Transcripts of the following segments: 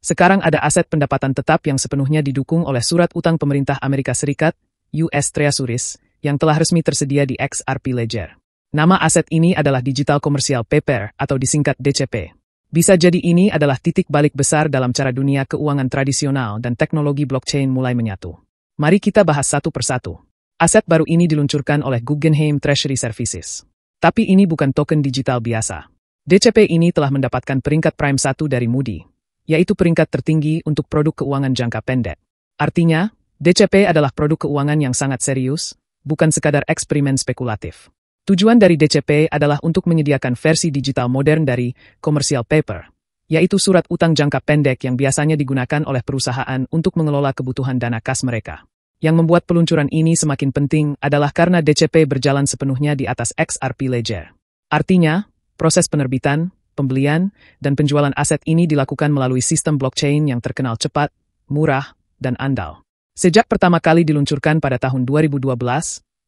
Sekarang ada aset pendapatan tetap yang sepenuhnya didukung oleh surat utang pemerintah Amerika Serikat, US Treasuries, yang telah resmi tersedia di XRP Ledger. Nama aset ini adalah Digital Commercial Paper atau disingkat DCP. Bisa jadi ini adalah titik balik besar dalam cara dunia keuangan tradisional dan teknologi blockchain mulai menyatu. Mari kita bahas satu persatu. Aset baru ini diluncurkan oleh Guggenheim Treasury Services. Tapi ini bukan token digital biasa. DCP ini telah mendapatkan peringkat Prime 1 dari Moody, yaitu peringkat tertinggi untuk produk keuangan jangka pendek. Artinya, DCP adalah produk keuangan yang sangat serius, bukan sekadar eksperimen spekulatif. Tujuan dari DCP adalah untuk menyediakan versi digital modern dari commercial paper, yaitu surat utang jangka pendek yang biasanya digunakan oleh perusahaan untuk mengelola kebutuhan dana kas mereka. Yang membuat peluncuran ini semakin penting adalah karena DCP berjalan sepenuhnya di atas XRP Ledger. Artinya, proses penerbitan, pembelian, dan penjualan aset ini dilakukan melalui sistem blockchain yang terkenal cepat, murah, dan andal. Sejak pertama kali diluncurkan pada tahun 2012,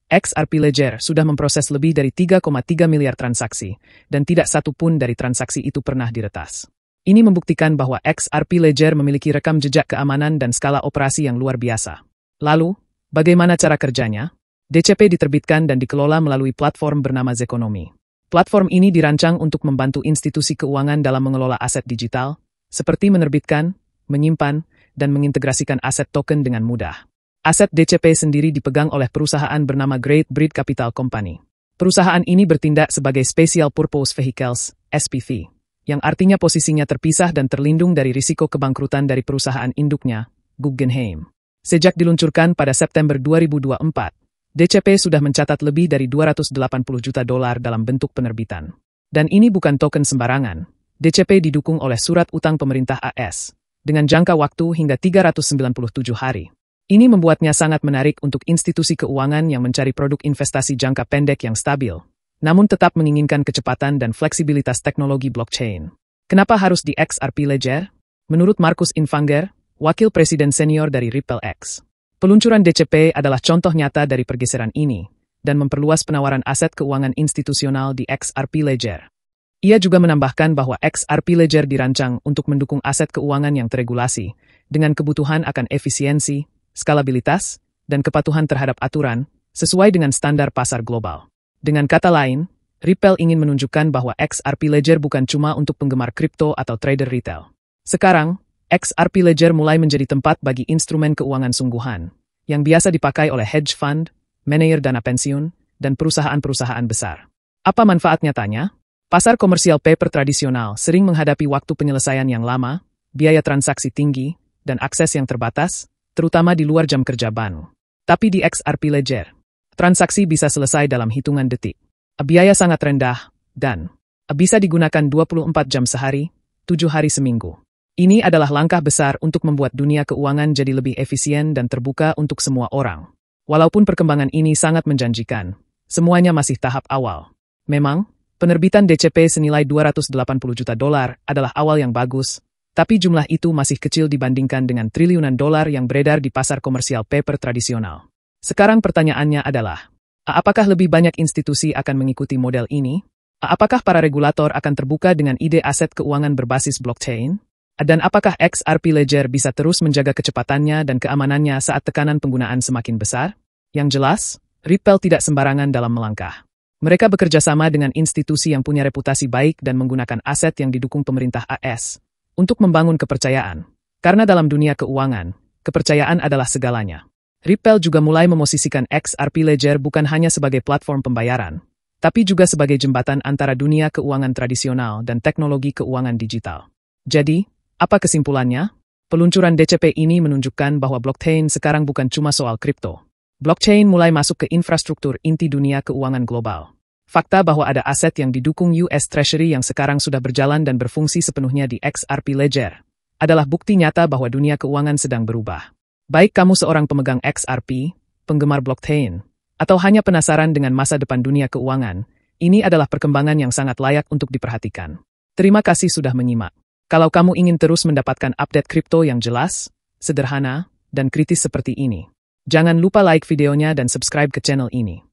XRP Ledger sudah memproses lebih dari 3,3 miliar transaksi, dan tidak satu pun dari transaksi itu pernah diretas. Ini membuktikan bahwa XRP Ledger memiliki rekam jejak keamanan dan skala operasi yang luar biasa. Lalu, bagaimana cara kerjanya? DCP diterbitkan dan dikelola melalui platform bernama Zeconomy. Platform ini dirancang untuk membantu institusi keuangan dalam mengelola aset digital, seperti menerbitkan, menyimpan, dan mengintegrasikan aset token dengan mudah. Aset DCP sendiri dipegang oleh perusahaan bernama Great Breed Capital Company. Perusahaan ini bertindak sebagai Special Purpose Vehicles, SPV, yang artinya posisinya terpisah dan terlindung dari risiko kebangkrutan dari perusahaan induknya, Guggenheim. Sejak diluncurkan pada September 2024, DCP sudah mencatat lebih dari $280 juta dalam bentuk penerbitan. Dan ini bukan token sembarangan. DCP didukung oleh surat utang pemerintah AS, dengan jangka waktu hingga 397 hari. Ini membuatnya sangat menarik untuk institusi keuangan yang mencari produk investasi jangka pendek yang stabil, namun tetap menginginkan kecepatan dan fleksibilitas teknologi blockchain. Kenapa harus di XRP Ledger? Menurut Markus Infanger, wakil presiden senior dari RippleX, peluncuran DCP adalah contoh nyata dari pergeseran ini, dan memperluas penawaran aset keuangan institusional di XRP Ledger. Ia juga menambahkan bahwa XRP Ledger dirancang untuk mendukung aset keuangan yang teregulasi, dengan kebutuhan akan efisiensi, skalabilitas, dan kepatuhan terhadap aturan, sesuai dengan standar pasar global. Dengan kata lain, Ripple ingin menunjukkan bahwa XRP Ledger bukan cuma untuk penggemar kripto atau trader retail. Sekarang, XRP Ledger mulai menjadi tempat bagi instrumen keuangan sungguhan, yang biasa dipakai oleh hedge fund, manajer dana pensiun, dan perusahaan-perusahaan besar. Apa manfaat nyatanya? Pasar komersial paper tradisional sering menghadapi waktu penyelesaian yang lama, biaya transaksi tinggi, dan akses yang terbatas, terutama di luar jam kerja bank. Tapi di XRP Ledger, transaksi bisa selesai dalam hitungan detik. Biaya sangat rendah, dan bisa digunakan 24 jam sehari, 7 hari seminggu. Ini adalah langkah besar untuk membuat dunia keuangan jadi lebih efisien dan terbuka untuk semua orang. Walaupun perkembangan ini sangat menjanjikan, semuanya masih tahap awal. Memang, penerbitan DCP senilai $280 juta adalah awal yang bagus, tapi jumlah itu masih kecil dibandingkan dengan triliunan dolar yang beredar di pasar komersial paper tradisional. Sekarang pertanyaannya adalah, apakah lebih banyak institusi akan mengikuti model ini? Apakah para regulator akan terbuka dengan ide aset keuangan berbasis blockchain? Dan apakah XRP Ledger bisa terus menjaga kecepatannya dan keamanannya saat tekanan penggunaan semakin besar? Yang jelas, Ripple tidak sembarangan dalam melangkah. Mereka bekerja sama dengan institusi yang punya reputasi baik dan menggunakan aset yang didukung pemerintah AS untuk membangun kepercayaan. Karena dalam dunia keuangan, kepercayaan adalah segalanya. Ripple juga mulai memosisikan XRP Ledger bukan hanya sebagai platform pembayaran, tapi juga sebagai jembatan antara dunia keuangan tradisional dan teknologi keuangan digital. Jadi, apa kesimpulannya? Peluncuran DCP ini menunjukkan bahwa blockchain sekarang bukan cuma soal kripto. Blockchain mulai masuk ke infrastruktur inti dunia keuangan global. Fakta bahwa ada aset yang didukung US Treasury yang sekarang sudah berjalan dan berfungsi sepenuhnya di XRP Ledger adalah bukti nyata bahwa dunia keuangan sedang berubah. Baik kamu seorang pemegang XRP, penggemar blockchain, atau hanya penasaran dengan masa depan dunia keuangan, ini adalah perkembangan yang sangat layak untuk diperhatikan. Terima kasih sudah menyimak. Kalau kamu ingin terus mendapatkan update kripto yang jelas, sederhana, dan kritis seperti ini, jangan lupa like videonya dan subscribe ke channel ini.